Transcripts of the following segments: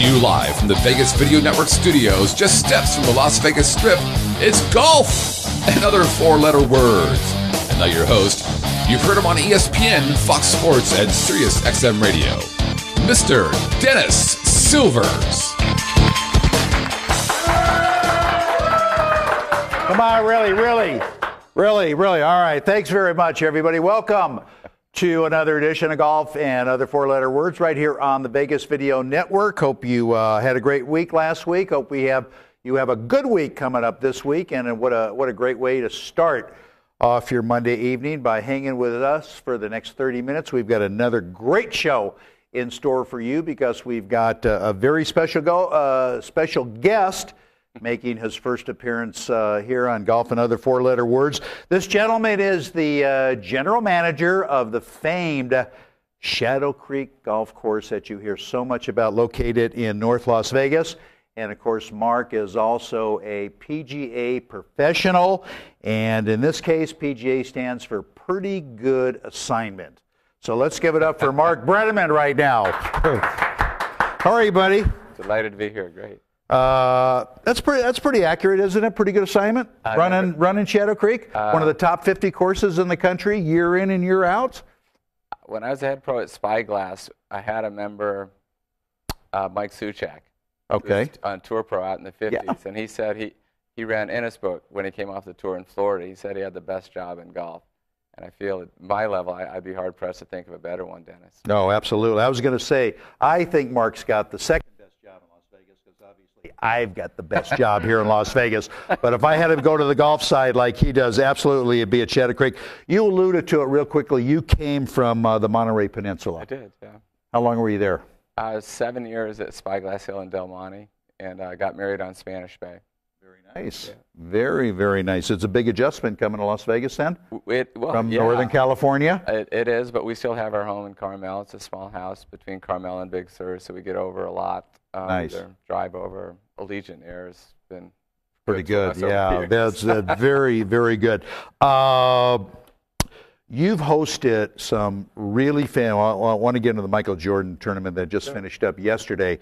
to you live from the Vegas Video Network studios, just steps from the Las Vegas Strip. It's golf and other four-letter words. And now your host, you've heard him on ESPN, Fox Sports, and Sirius XM Radio, Mr. Dennis Silvers. Come on, really. All right, thanks very much, everybody. Welcome to another edition of Golf and Other Four-Letter Words right here on the Vegas Video Network. Hope you had a great week last week. Hope you have a good week coming up this week. And what a great way to start off your Monday evening by hanging with us for the next 30 minutes. We've got another great show in store for you because we've got a very special guest making his first appearance here on Golf and Other Four-Letter Words. This gentleman is the general manager of the famed Shadow Creek Golf Course that you hear so much about, located in North Las Vegas. And, of course, Mark is also a PGA professional. And in this case, PGA stands for Pretty Good Assignment. So let's give it up for Mark Brenneman right now. How are you, buddy? Delighted to be here. Great. That's pretty accurate, isn't it? Pretty good assignment. Running Shadow Creek, one of the top 50 courses in the country, year in and year out. When I was a head pro at Spyglass, I had a member, Mike Suchak, okay, on Tour Pro out in the 50s, yeah. And he said he ran Innisbrook when he came off the tour in Florida. He said he had the best job in golf. And I feel at my level, I'd be hard-pressed to think of a better one, Dennis. No, absolutely. I was going to say, I think Mark's got the second best job in Las Vegas because obviously I've got the best job here in Las Vegas. But if I had him go to the golf side like he does, absolutely it'd be at Shadow Creek. You alluded to it real quickly. You came from the Monterey Peninsula. I did, yeah. How long were you there? I was 7 years at Spyglass Hill in Del Monte, and I got married on Spanish Bay. Very nice. Yeah. Very, very nice. It's a big adjustment coming to Las Vegas then? From yeah, Northern California? It is, but we still have our home in Carmel. It's a small house between Carmel and Big Sur, so we get over a lot. Nice. Drive over. Allegiant Air has been pretty good. Yeah, that's very, very good. You've hosted some really I want to get into the Michael Jordan tournament that just finished up yesterday.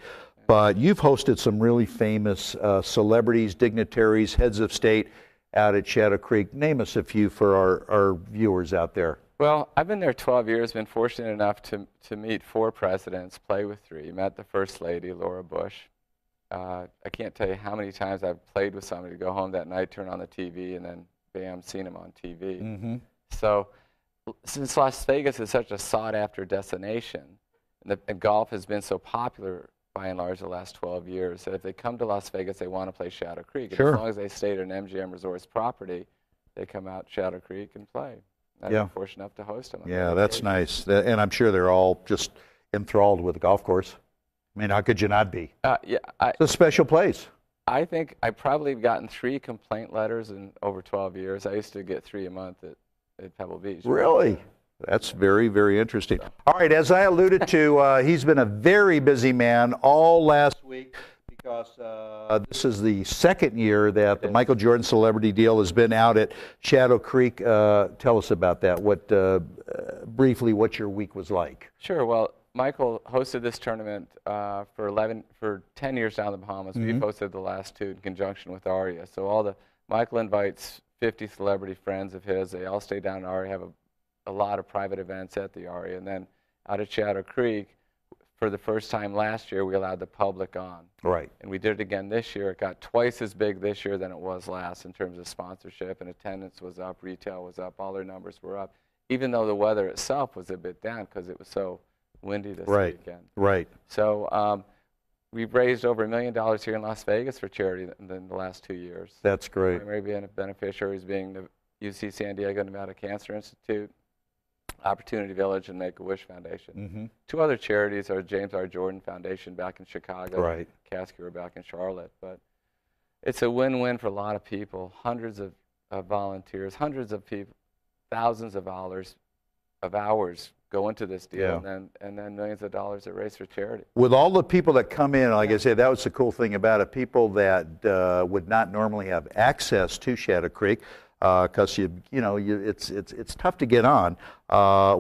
But you've hosted some really famous celebrities, dignitaries, heads of state out at Shadow Creek. Name us a few for our viewers out there. Well, I've been there 12 years, been fortunate enough to meet 4 presidents, play with 3. Met the First Lady, Laura Bush. I can't tell you how many times I've played with somebody, go home that night, turn on the TV, and then bam, seen them on TV. Mm-hmm. So since Las Vegas is such a sought-after destination, and golf has been so popular by and large the last 12 years, that if they come to Las Vegas, they want to play Shadow Creek. Sure. And as long as they stay at an MGM Resorts property, they come out Shadow Creek and play. I've been fortunate enough to host them. Yeah, that's nice. And I'm sure they're all just enthralled with the golf course. I mean, how could you not be? It's a special place. I think I probably have gotten 3 complaint letters in over 12 years. I used to get 3 a month at Pebble Beach. Really? That's very, very interesting. All right, as I alluded to, he's been a very busy man all last week because this is the second year that the Michael Jordan celebrity deal has been out at Shadow Creek. Tell us about that. Briefly, what your week was like. Sure. Well, Michael hosted this tournament for 10 years down in the Bahamas. Mm-hmm. We've hosted the last 2 in conjunction with Aria. So Michael invites 50 celebrity friends of his. They all stay down in Aria, have a lot of private events at the Aria, and then out at Shadow Creek, for the first time last year, we allowed the public on. Right. And we did it again this year. It got twice as big this year than it was last in terms of sponsorship, and attendance was up, retail was up, all their numbers were up, even though the weather itself was a bit down because it was so windy this weekend. Right. So we've raised over $1 million here in Las Vegas for charity in the last 2 years. That's great. Primary beneficiaries being the UC San Diego Nevada Cancer Institute, Opportunity Village, and Make-A-Wish Foundation. Mm-hmm. 2 other charities are James R. Jordan Foundation back in Chicago, right, and Cascure back in Charlotte. But it's a win-win for a lot of people. Hundreds of volunteers, hundreds of people, thousands of hours go into this deal, and then millions of dollars are raised for charity. With all the people that come in, like I said, that was the cool thing about it. People that would not normally have access to Shadow Creek. because it's tough to get on.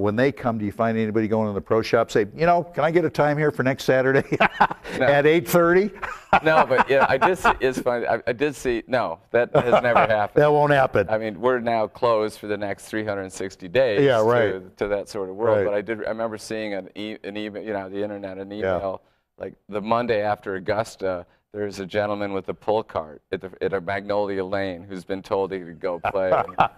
When they come, do you find anybody going to the pro shop say, can I get a time here for next Saturday at 8:30? No, but yeah, I did see, it's funny. I did see, no, that has never happened. That won't happen. I mean, we're now closed for the next 360 days to that sort of world. Right. But I remember seeing an email, the internet, an email, like the Monday after Augusta, there's a gentleman with a pull cart at a Magnolia Lane who's been told he could go play.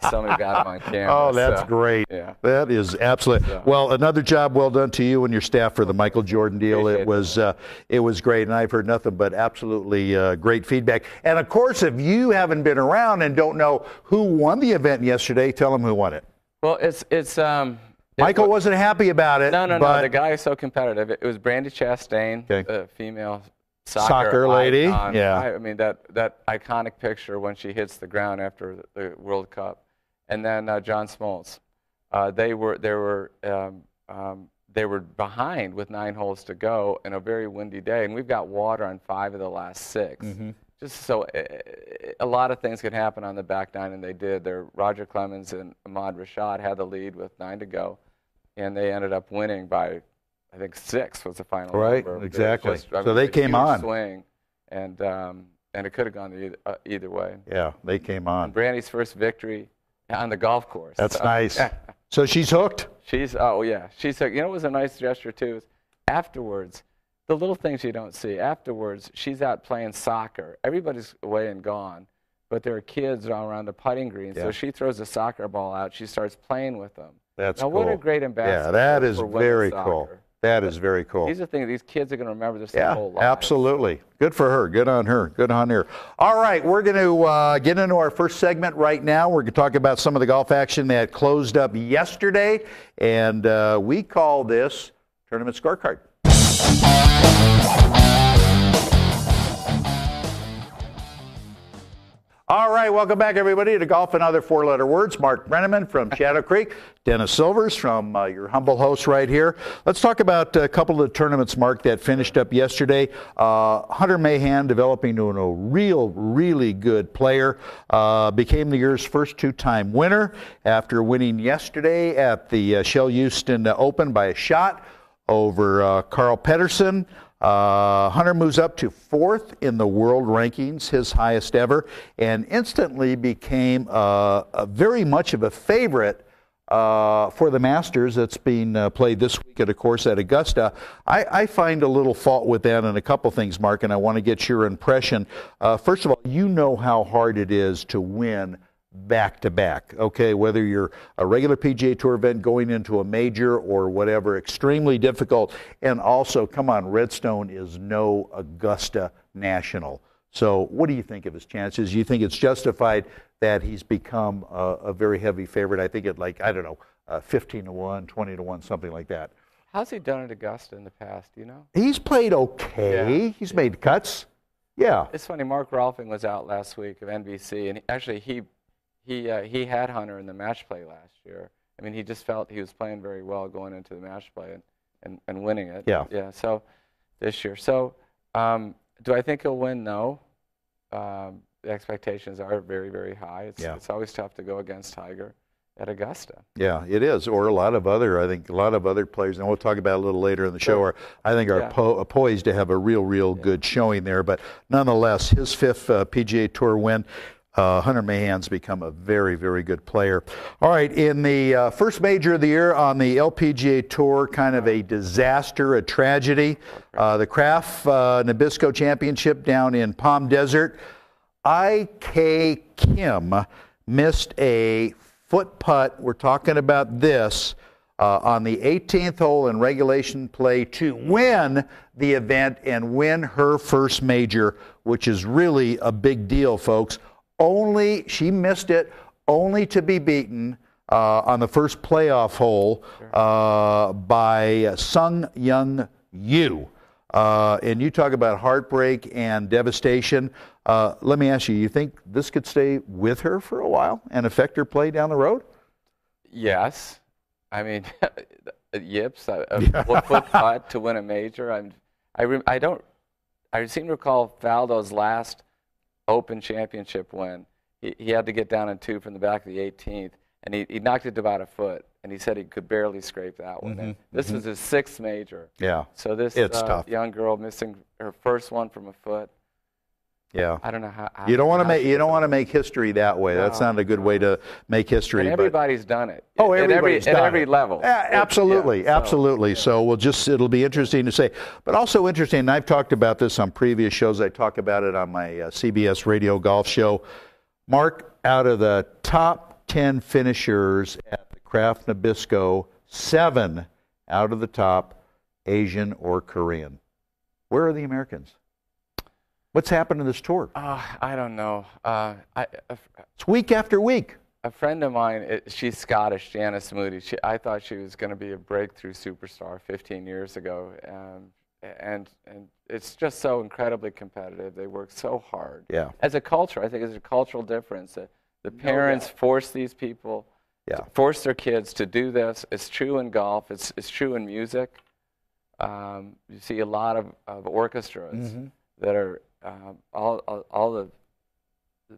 Somebody got him on camera. Oh, that's great. Yeah. That is absolutely. So. Well, another job well done to you and your staff for the Michael Jordan deal. It was great, and I've heard nothing but absolutely great feedback. And, of course, if you haven't been around and don't know who won the event yesterday, tell them who won it. Well, it's Michael wasn't happy about it. No. The guy is so competitive. It was Brandi Chastain, the female soccer lady. Icon. Yeah. I mean that iconic picture when she hits the ground after the World Cup, and then John Smoltz. They were behind with 9 holes to go in a very windy day, and we've got water on 5 of the last 6. Mm-hmm. Just so a lot of things could happen on the back 9, and they did. Roger Clemens and Ahmad Rashad had the lead with 9 to go, and they ended up winning by, I think 6 was the final number. Right, exactly. So they came on. Swing, and it could have gone either way. Yeah, they came on. And Brandi's first victory on the golf course. That's nice. So she's hooked? She's hooked. It was a nice gesture, too. Is afterwards, the little things you don't see. Afterwards, she's out playing soccer. Everybody's away and gone, but there are kids all around the putting green. Yeah. So she throws a soccer ball out. She starts playing with them. That's cool. What a great ambassador. Yeah, that is very cool. That is very cool. These are things these kids are going to remember their whole life. Absolutely. Good for her. Good on her. Good on her. All right, we're going to get into our first segment right now. We're going to talk about some of the golf action that closed up yesterday, and we call this Tournament Scorecard. All right, welcome back, everybody, to Golf and Other Four-Letter Words. Mark Brenneman from Shadow Creek, Dennis Silvers from your humble host right here. Let's talk about a couple of the tournaments, Mark, that finished up yesterday. Hunter Mahan developing into a really good player. Became the year's first 2-time winner after winning yesterday at the Shell Houston Open by a shot over Carl Pedersen. Hunter moves up to 4th in the world rankings, his highest ever, and instantly became very much of a favorite for the Masters that's being played this week, of course, at Augusta. I find a little fault with that in a couple things, Mark, and I want to get your impression. First of all, you know how hard it is to win back-to-back, okay, whether you're a regular PGA Tour event going into a major or whatever, extremely difficult. And also, come on, Redstone is no Augusta National. So what do you think of his chances? You think it's justified that he's become a very heavy favorite? I think at 15-1, 20-1, something like that. How's he done at Augusta in the past, do you know? He's played okay. Yeah. He's made cuts. Yeah. It's funny, Mark Rolfing was out last week of NBC, and he had Hunter in the match play last year. I mean, he just felt he was playing very well going into the match play and winning it. Yeah. Yeah. So this year. So do I think he'll win? No. The expectations are very, very high. It's always tough to go against Tiger at Augusta. Yeah, it is. Or a lot of other players, and we'll talk about it a little later in the show, are poised to have a real good showing there. But nonetheless, his 5th PGA Tour win. Hunter Mahan's become a very, very good player. All right, in the first major of the year on the LPGA Tour, kind of a disaster, a tragedy. The Kraft Nabisco Championship down in Palm Desert. I.K. Kim missed a foot putt. We're talking about this on the 18th hole in regulation play to win the event and win her first major, which is really a big deal, folks. She missed it, only to be beaten on the first playoff hole by Sung Young Yu. And you talk about heartbreak and devastation. Let me ask you, you think this could stay with her for a while and affect her play down the road? Yes. I mean, yips, a foot putt to win a major. I seem to recall Faldo's last Open Championship win. he had to get down in 2 from the back of the 18th, and he knocked it to about a foot, and he said he could barely scrape that one in. This was his 6th major. Yeah. So this tough. young girl missing her first one from a foot. Yeah. I don't know how. You don't want to make history that way. No, that's not a good way to make history. And everybody's done it. Oh, everybody's done it. At every level. Absolutely, absolutely. So it'll be interesting to say. But also interesting, and I've talked about this on previous shows. I talk about it on my CBS Radio Golf Show. Mark, out of the top 10 finishers at the Kraft Nabisco, 7 out of the top Asian or Korean. Where are the Americans? What's happened to this tour? I don't know. It's week after week. A friend of mine, she's Scottish, Janice Moody. I thought she was going to be a breakthrough superstar 15 years ago, and it's just so incredibly competitive. They work so hard. Yeah. As a culture, I think there's a cultural difference. The parents force these people, force their kids to do this. It's true in golf. It's true in music. You see a lot of orchestras that are all the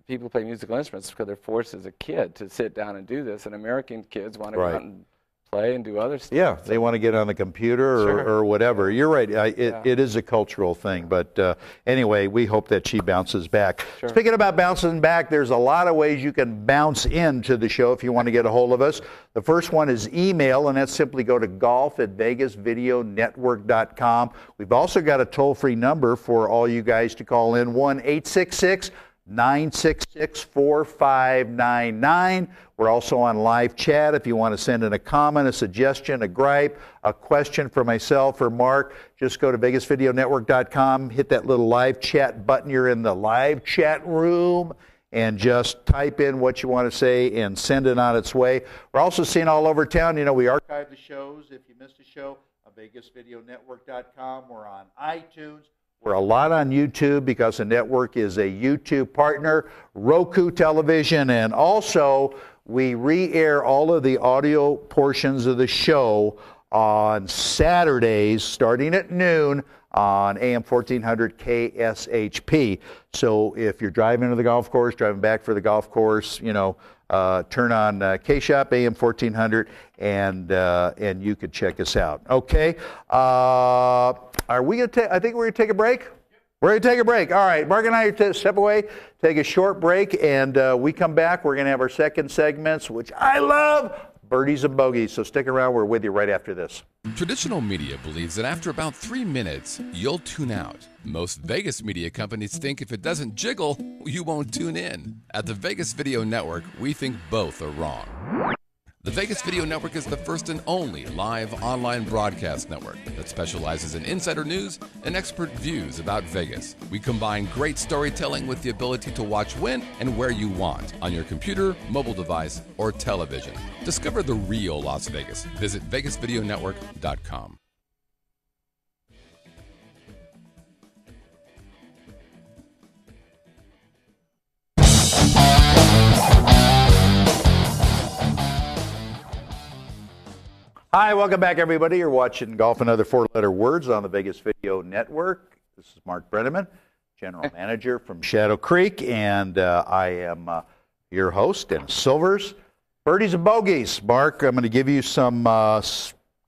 people who play musical instruments because they're forced as a kid to sit down and do this, and American kids want to go out and play and do other stuff. Yeah, they want to get on the computer or whatever. You're right. It is a cultural thing. But anyway, we hope that she bounces back. Sure. Speaking about bouncing back, there's a lot of ways you can bounce into the show if you want to get a hold of us. The first one is email, and that's simply go to golf@vegasvideonetwork.com. We've also got a toll-free number for all you guys to call in, 1-866-966-4599. We're also on live chat if you want to send in a comment, a suggestion, a gripe, a question for myself or Mark. Just go to vegasvideonetwork.com, hit that little live chat button. You're in the live chat room, and just type in what you want to say and send it on its way. We're also seen all over town. You know, we archive the shows if you missed a show on vegasvideonetwork.com. We're on iTunes. We're a lot on YouTube because the network is a YouTube partner, Roku television, and also we re-air all of the audio portions of the show on Saturdays starting at noon on AM 1400 KSHP. So if you're driving to the golf course, driving back for the golf course, you know, turn on K-Shop AM 1400 and you could check us out. Okay. Are we going to I think we're going to take a break? We're going to take a break. All right. Mark and I are to step away, take a short break, and we come back. We're going to have our second segments, which I love, Birdies and Bogies. So stick around. We're with you right after this. Traditional media believes that after about 3 minutes, you'll tune out. Most Vegas media companies think if it doesn't jiggle, you won't tune in. At the Vegas Video Network, we think both are wrong. The Vegas Video Network is the first and only live online broadcast network that specializes in insider news and expert views about Vegas. We combine great storytelling with the ability to watch when and where you want on your computer, mobile device, or television. Discover the real Las Vegas. Visit vegasvideonetwork.com. Hi, welcome back, everybody. You're watching Golf and Other Four-Letter Words on the Vegas Video Network. This is Mark Brenneman, General Manager from Shadow Creek, and I am your host, Dennis Silvers. Birdies and Bogies. Mark, I'm going to give you some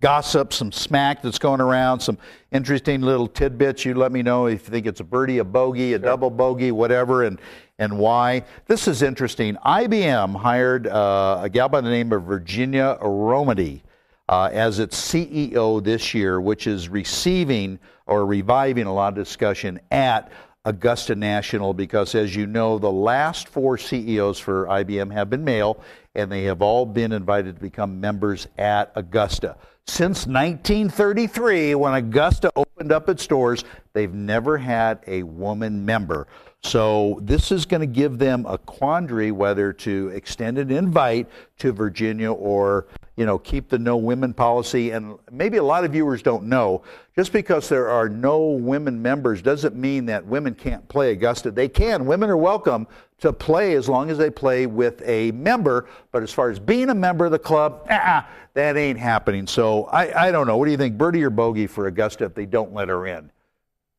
gossip, some smack that's going around, some interesting little tidbits. You let me know if you think it's a birdie, a bogey, a double bogey, whatever, and why. This is interesting. IBM hired a gal by the name of Virginia Romedy as its CEO this year, which is receiving or reviving a lot of discussion at Augusta National because, as you know, the last 4 CEOs for IBM have been male, and they have all been invited to become members at Augusta. Since 1933, when Augusta opened up its doors, they've never had a woman member. So this is going to give them a quandary whether to extend an invite to Virginia or, you know, keep the no women policy. And maybe a lot of viewers don't know, just because there are no women members doesn't mean that women can't play Augusta. They can. Women are welcome to play as long as they play with a member. But as far as being a member of the club, that ain't happening. So I don't know. What do you think, birdie or bogey for Augusta if they don't let her in?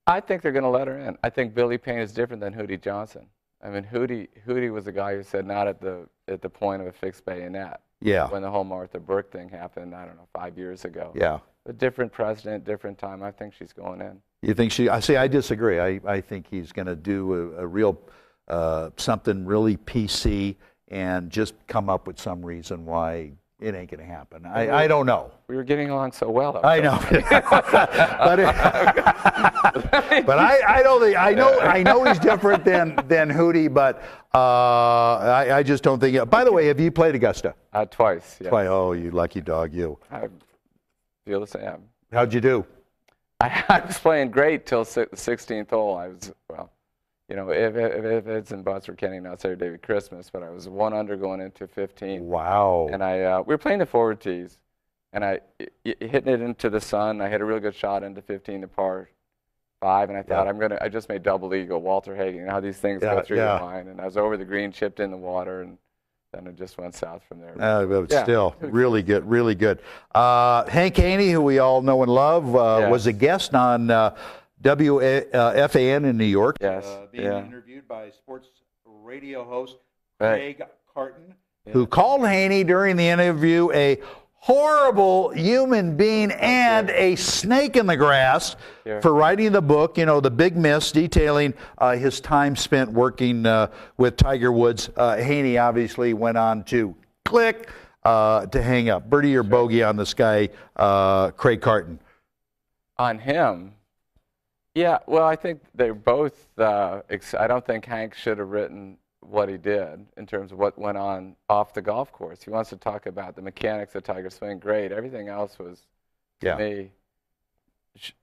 I think they're going to let her in. I think Billy Payne is different than Hootie Johnson. I mean, Hootie was the guy who said not at the point of a fixed bayonet. Yeah. When the whole Martha Burke thing happened, I don't know, 5 years ago. Yeah. A different president, different time. I think she's going in. You think she? I see. I disagree. I think he's going to do a real something really PC and just come up with some reason why it ain't going to happen. I don't know. We were getting along so well. I know. but I don't think I know he's different than Hootie, but I just don't think. By the way, have you played Augusta? Twice. Yeah. Twice. Oh, you lucky dog, you. I feel the same. How'd you do? I was playing great till the 16th hole. I was, well, you know, if it's and buts were Kenny, not say David Christmas, but I was 1 under going into 15. Wow. And we were playing the forward tees, and I hitting it into the sun. I hit a real good shot into 15 to par 5, and I thought I just made double eagle, Walter Hagen. You know how these things go through your mind. And I was over the green, chipped in the water, and then it just went south from there. But still, really good, really good. Hank Haney, who we all know and love, was a guest on WFAN in New York. Yes. Being interviewed by sports radio host Craig Carton, who called Haney during the interview a horrible human being and a snake in the grass for writing the book, you know, The Big Miss, detailing his time spent working with Tiger Woods. Haney obviously went on to click to hang up. Birdie or bogey on this guy, Craig Carton? On him? Yeah, well, I think they're both, I don't think Hank should have written what he did in terms of what went on off the golf course. He wants to talk about the mechanics of Tiger swing. Great. Everything else was, to me,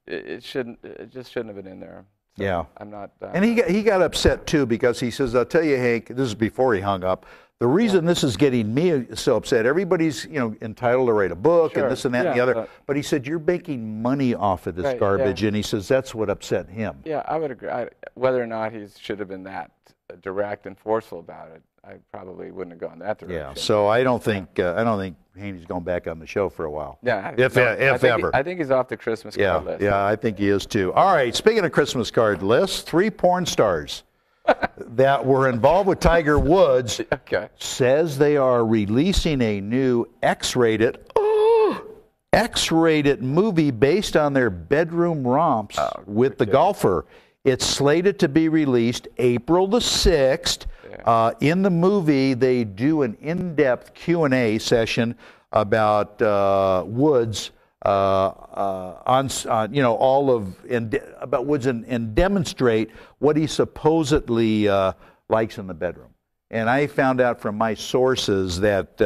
it just shouldn't have been in there. So I'm not. And he got upset too because he says, "I'll tell you, Hank. This is before he hung up. The reason this is getting me so upset. Everybody's entitled to write a book and this and that and the other. But he said you're making money off of this garbage, and he says that's what upset him. Yeah, I would agree. Whether or not he should have been that direct and forceful about it, I probably wouldn't have gone that direction. Yeah. So I don't think Haney's going back on the show for a while. Yeah. If ever. I think he's off the Christmas card list. Yeah, I think he is too. All right. Speaking of Christmas card lists, 3 porn stars that were involved with Tiger Woods says they are releasing a new X-rated movie based on their bedroom romps with the golfer. It's slated to be released April the 6th. In the movie, they do an in-depth Q&A session about Woods about Woods and demonstrate what he supposedly likes in the bedroom. And I found out from my sources that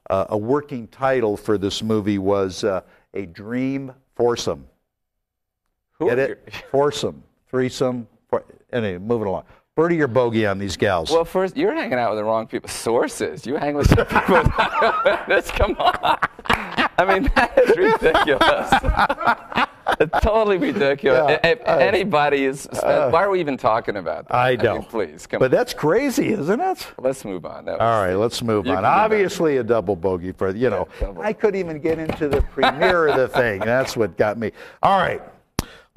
a working title for this movie was a dream foursome. Get it? Foursome. Threesome. Anyway, moving along. Birdie or bogey on these gals? Well, first, you're hanging out with the wrong people. Sources. You hang with some people. Come on. I mean, that is ridiculous. It's totally ridiculous. If anybody is, why are we even talking about that? I don't. I mean, please, come on. But that's crazy, isn't it? Let's move on. All right, let's move on. Obviously, a double bogey for, I couldn't even get into the premiere of the thing. That's what got me. All right.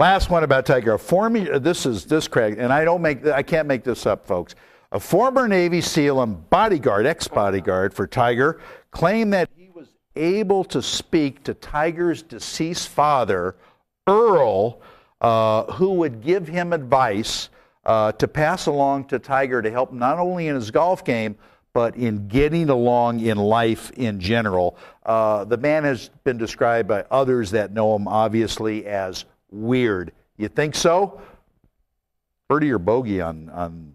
Last one about Tiger. This Craig, and I can't make this up, folks. A former Navy SEAL and ex-bodyguard for Tiger, claimed that he was able to speak to Tiger's deceased father, Earl, who would give him advice to pass along to Tiger to help not only in his golf game, but in getting along in life in general. The man has been described by others that know him, obviously, as weird. You think so? Birdie or bogey on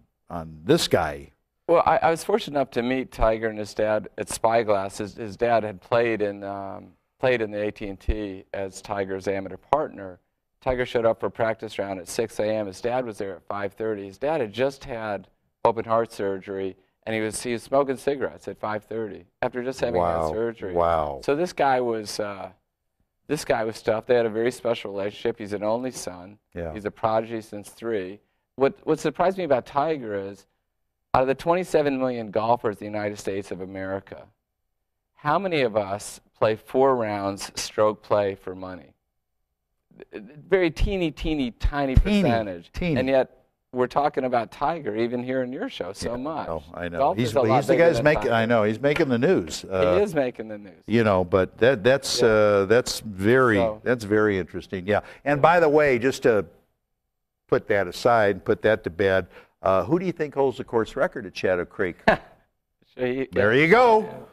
this guy? Well, I was fortunate enough to meet Tiger and his dad at Spyglass. His dad had played in the AT&T as Tiger's amateur partner. Tiger showed up for a practice round at 6 a.m. His dad was there at 5:30. His dad had just had open heart surgery, and he was smoking cigarettes at 5:30 after just having had surgery. Wow. So this guy was tough. They had a very special relationship. He's an only son. Yeah. He's a prodigy since 3. What surprised me about Tiger is, out of the 27 million golfers in the United States of America, how many of us play 4 rounds stroke play for money? Very tiny percentage. Teeny. And yet, we're talking about Tiger even here in your show so much. I know. Golf He's is a lot the bigger guy's than making. Tiger. I know he's making the news. He is making the news. You know, but that's very interesting. Yeah. And by the way, just to put that aside, put that to bed, who do you think holds the course record at Shadow Creek? There you go.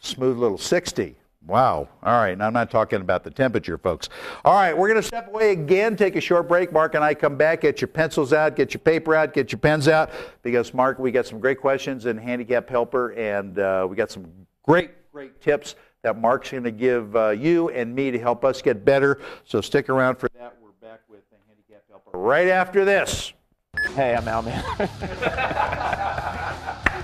Smooth little 60. Wow. All right. Now, I'm not talking about the temperature, folks. All right. We're going to step away again, take a short break. Mark and I come back. Get your pencils out, get your paper out, get your pens out. Because, Mark, we got some great questions in Handicap Helper, and we got some great tips that Mark's going to give you and me to help us get better. So stick around for that. We're back with the Handicap Helper right after this. Hey, I'm Al, man.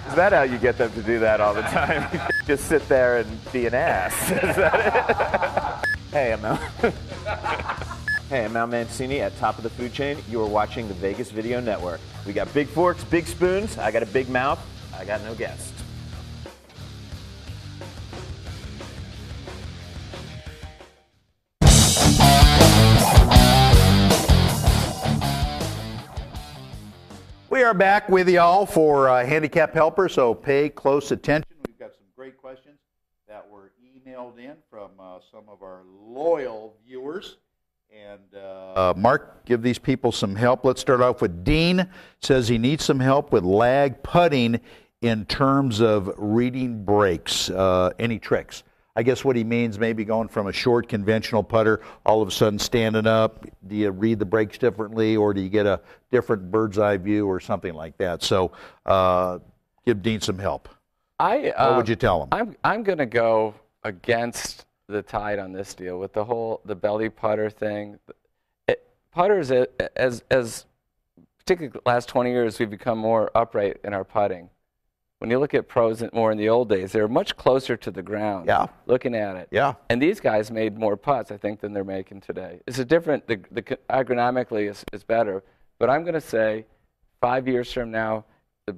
Is that how you get them to do that all the time? Just sit there and be an ass. Is that it? Hey, I'm Al. Hey, I'm Al Mancini at Top of the Food Chain. You are watching the Vegas Video Network. We got big forks, big spoons. I got a big mouth. I got no guests. We are back with y'all for Handicap Helper, so pay close attention. We've got some great questions that were emailed in from some of our loyal viewers. And Mark, give these people some help. Let's start off with Dean. Says he needs some help with lag putting in terms of reading breaks. Any tricks? I guess what he means, maybe going from a short conventional putter, all of a sudden standing up. Do you read the breaks differently, or do you get a different bird's eye view or something like that? So give Dean some help. What would you tell him? I'm going to go against the tide on this deal with the belly putter thing. Putters, as particularly the last 20 years, we've become more upright in our putting. When you look at pros more in the old days, they were much closer to the ground. Yeah. Looking at it. Yeah. And these guys made more putts, I think, than they're making today. It's a different. The ergonomically is better, but I'm going to say, 5 years from now, the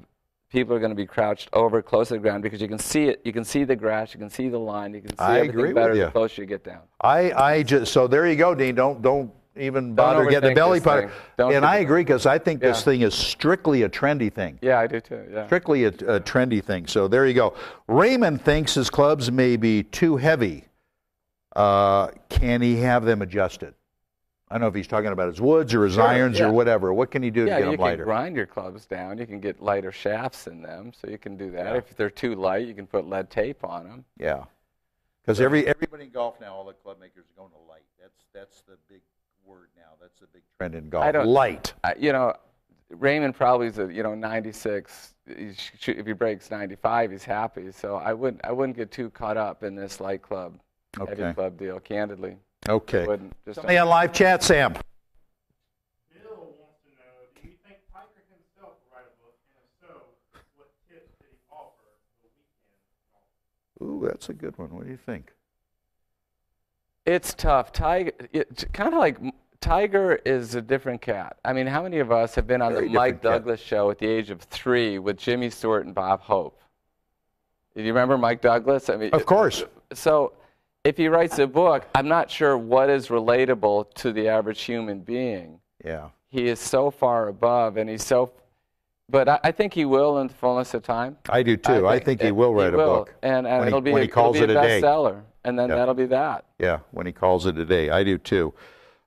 people are going to be crouched over close to the ground because you can see it. You can see the grass. You can see the line. You can see everything better the closer you get down. So there you go, Dean. Don't even bother getting the belly putter. And I agree, because I think this thing is strictly a trendy thing. Yeah, I do too. Yeah. Strictly a trendy thing. So there you go. Raymond thinks his clubs may be too heavy. Can he have them adjusted? I don't know if he's talking about his woods or his irons or whatever. What can he do to get them lighter? You can grind your clubs down. You can get lighter shafts in them, so you can do that. If they're too light, you can put lead tape on them. Yeah. Because everybody in golf now, all the club makers are going to light. That's the big word now. That's the big trend in golf. Light. Raymond probably is 96. If he breaks 95, he's happy. So I wouldn't get too caught up in this light club, heavy club deal. Candidly. Okay. Somebody on live chat, Sam. Bill wants to know: do you think Tiger himself will write a book, and if so, what tips did he offer the weekend? Ooh, that's a good one. What do you think? It's tough. Tiger, kind of like Tiger is a different cat. I mean, how many of us have been on the Mike Douglas show at the age of 3 with Jimmy Stewart and Bob Hope? Do you remember Mike Douglas? I mean, of course. So if he writes a book, I'm not sure what is relatable to the average human being. Yeah. He is so far above, and he's so. But I think he will in the fullness of time. I do too. I think he will write a book. And it'll be a bestseller. And then that'll be that. Yeah, when he calls it a day. I do too.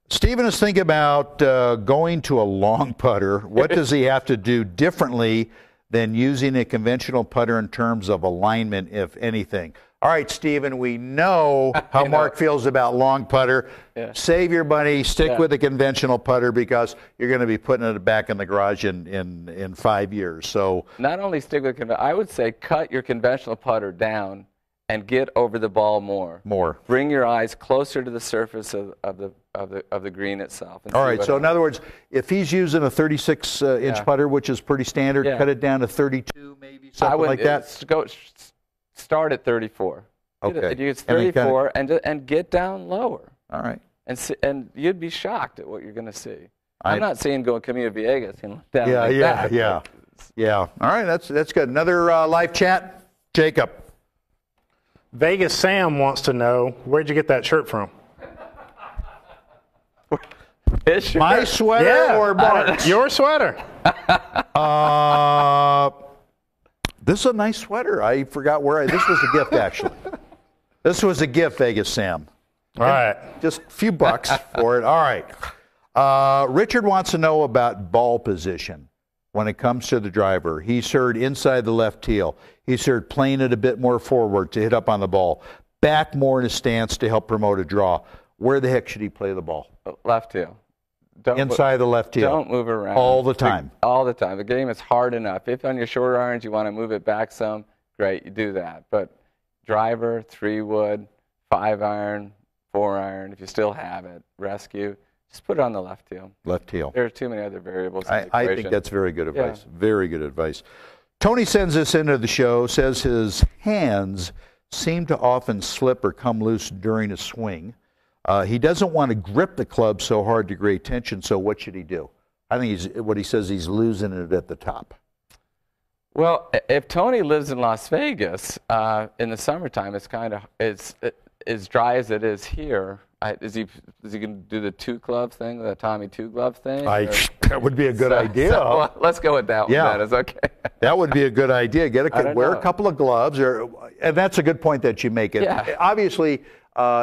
Stephen is thinking about going to a long putter. What does he have to do differently than using a conventional putter in terms of alignment, if anything? All right, Stephen, we know how Mark feels about long putter. Yeah. Save your money. Stick with a conventional putter, because you're going to be putting it back in the garage in 5 years. So not only stick with I would say cut your conventional putter down and get over the ball more. Bring your eyes closer to the surface of the green itself. All right. So in other words, if he's using a 36-inch putter, which is pretty standard, cut it down to 32, maybe something like that. Start at 34. Okay. It's 34 and get down lower. All right. And you'd be shocked at what you're going to see. I'm not saying go Camino Villegas down Yeah. All right. That's good. Another live chat, Jacob. Vegas Sam wants to know, where'd you get that shirt from? His shirt. My sweater or Mark's? Your sweater. This is a nice sweater. I forgot where this was a gift, actually. This was a gift, Vegas Sam. All right. Just a few bucks for it. All right. Richard wants to know about ball position when it comes to the driver. He's heard inside the left heel. He's heard playing it a bit more forward to hit up on the ball. Back more in a stance to help promote a draw. Where the heck should he play the ball? Left heel. Inside the left heel. Don't move around. All the time. All the time. The game is hard enough. If on your shorter irons you want to move it back some, great, you do that. But driver, 3-wood, 5-iron, 4-iron, if you still have it, rescue, just put it on the left heel. Left heel. There are too many other variables in the I equation. think that's very good advice. Yeah. Very good advice. Tony sends this into the show, says his hands seem to often slip or come loose during a swing. He doesn't want to grip the club so hard to create tension, so what should he do? I think what he says, he's losing it at the top. Well, if Tony lives in Las Vegas in the summertime, it's kind of as dry as it is here. Is he going to do the 2-glove thing, the Tommy 2-glove thing? That would be a good idea. So, let's go with that one. Yeah. That is okay. That would be a good idea. Wear know. a couple of gloves, and that's a good point that you make. Yeah. Obviously,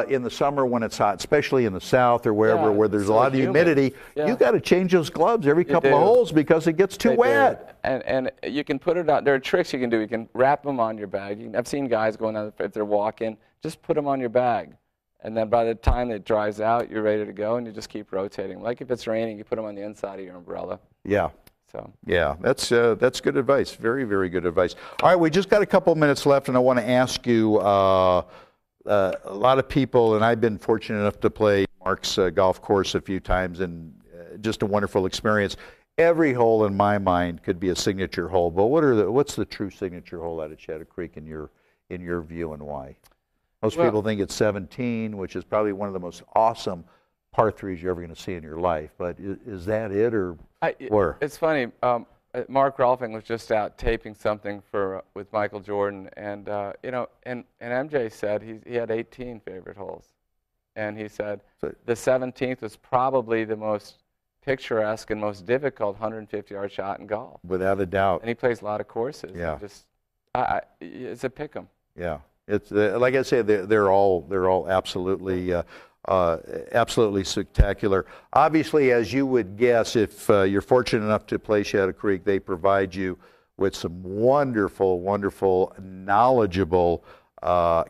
in the summer when it's hot, especially in the south or wherever where there's a lot of humidity, you got to change those gloves every couple of holes because it gets too wet. And you can put it out. There are tricks you can do. You can wrap them on your bag. I've seen guys going out if they're walking, just put them on your bag. And then by the time it dries out, you're ready to go, and you just keep rotating. Like if it's raining, you put them on the inside of your umbrella. Yeah. So. Yeah, that's good advice. Very, very good advice. All right, we just got a couple of minutes left, and I want to ask you, a lot of people, and I've been fortunate enough to play Mark's golf course a few times, and just a wonderful experience. Every hole in my mind could be a signature hole, but what's the true signature hole out at Shadow Creek in your view, and why? Most people think it's 17, which is probably one of the most awesome par threes you're ever going to see in your life. But is that it, or where? It's funny. Mark Rolfing was just out taping something with Michael Jordan, and and MJ said he had 18 favorite holes, and he said the 17th was probably the most picturesque and most difficult 150-yard shot in golf, without a doubt. And he plays a lot of courses. Yeah. It's a pick 'em. Yeah. It's like I say, they're all absolutely absolutely spectacular. Obviously, as you would guess, if you're fortunate enough to play Shadow Creek, they provide you with some wonderful, wonderful, knowledgeable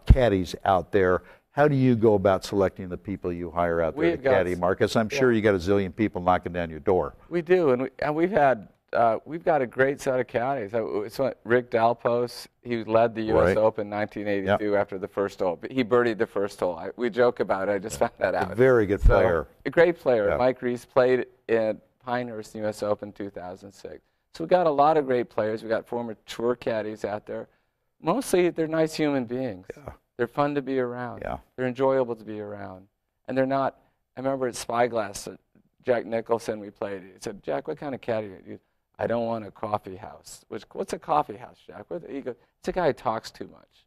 caddies out there. How do you go about selecting the people you hire out there to caddy, Marcus? I'm sure you got a zillion people knocking down your door. We do, and we've got a great set of caddies. Rick Dalpos, he led the U.S. Open 1982 after the first hole. He birdied the first hole. We joke about it. I just found that out. A very good player. A great player. Yeah. Mike Reese played at Pinehurst in the U.S. Open 2006. So we got a lot of great players. We got former tour caddies out there. Mostly, they're nice human beings. Yeah. They're fun to be around. Yeah. They're enjoyable to be around. And they're not. I remember at Spyglass, Jack Nicholson, we played. He said, "Jack, what kind of caddy are you?" "I don't want a coffee house." What's a coffee house, Jack? He goes, "It's a guy who talks too much."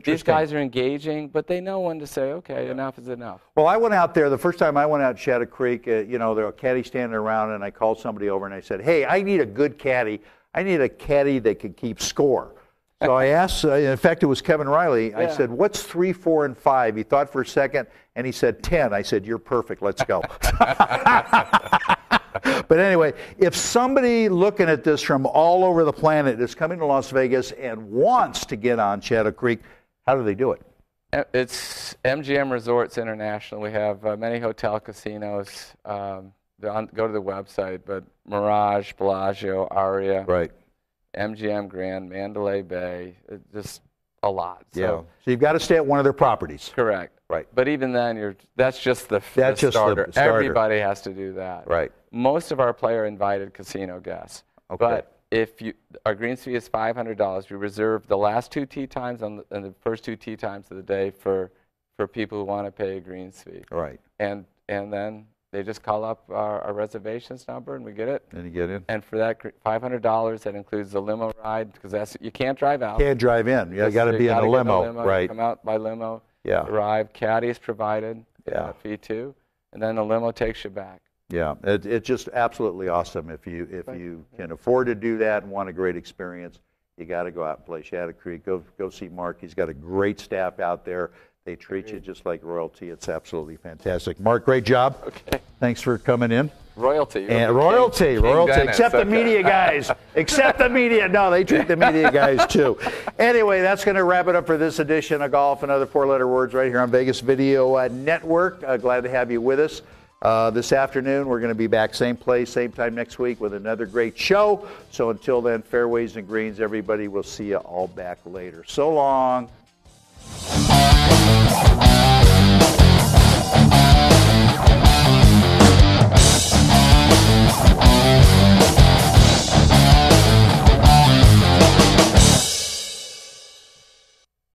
These guys are engaging, but they know when to say, "Okay, enough is enough." Well, I went out there the first time I went out to Shadow Creek. There were a caddy standing around, and I called somebody over and I said, "Hey, I need a good caddy. I need a caddy that can keep score." So I asked. In fact, it was Kevin Riley. I said, "What's 3, 4, and 5?" He thought for a second, and he said 10. I said, "You're perfect. Let's go." But anyway, if somebody looking at this from all over the planet is coming to Las Vegas and wants to get on Shadow Creek, how do they do it? It's MGM Resorts International. We have many hotel casinos. Go to the website, but Mirage, Bellagio, Aria, MGM Grand, Mandalay Bay, just a lot. So you've got to stay at one of their properties. Correct. Right. But even then, that's just the starter. Everybody has to do that. Right. Most of our player invited casino guests. Okay. But our greens fee is $500. We reserve the last 2 tee times and the first 2 tee times of the day for people who want to pay a greens fee. Right. And then they just call up our reservations number and we get it. And you get in. And for that $500, that includes the limo ride because you can't drive out. Can't drive in. You got to be in a limo. Right. Come out by limo. Yeah. Arrive. Caddy is provided. Fee too. and then the limo takes you back. Yeah, it's just absolutely awesome. If you can afford to do that and want a great experience, you got to go out and play Shadow Creek. Go see Mark. He's got a great staff out there. They treat you just like royalty. It's absolutely fantastic. Mark, great job. Okay. Thanks for coming in. Royalty. And royalty. Dennis, Except the media guys. Except the media. No, they treat the media guys too. Anyway, that's going to wrap it up for this edition of Golf and Other Four-Letter Words right here on Vegas Video Network. Glad to have you with us. This afternoon, we're going to be back same place, same time next week with another great show. So until then, fairways and greens, everybody. We'll see you all back later. So long.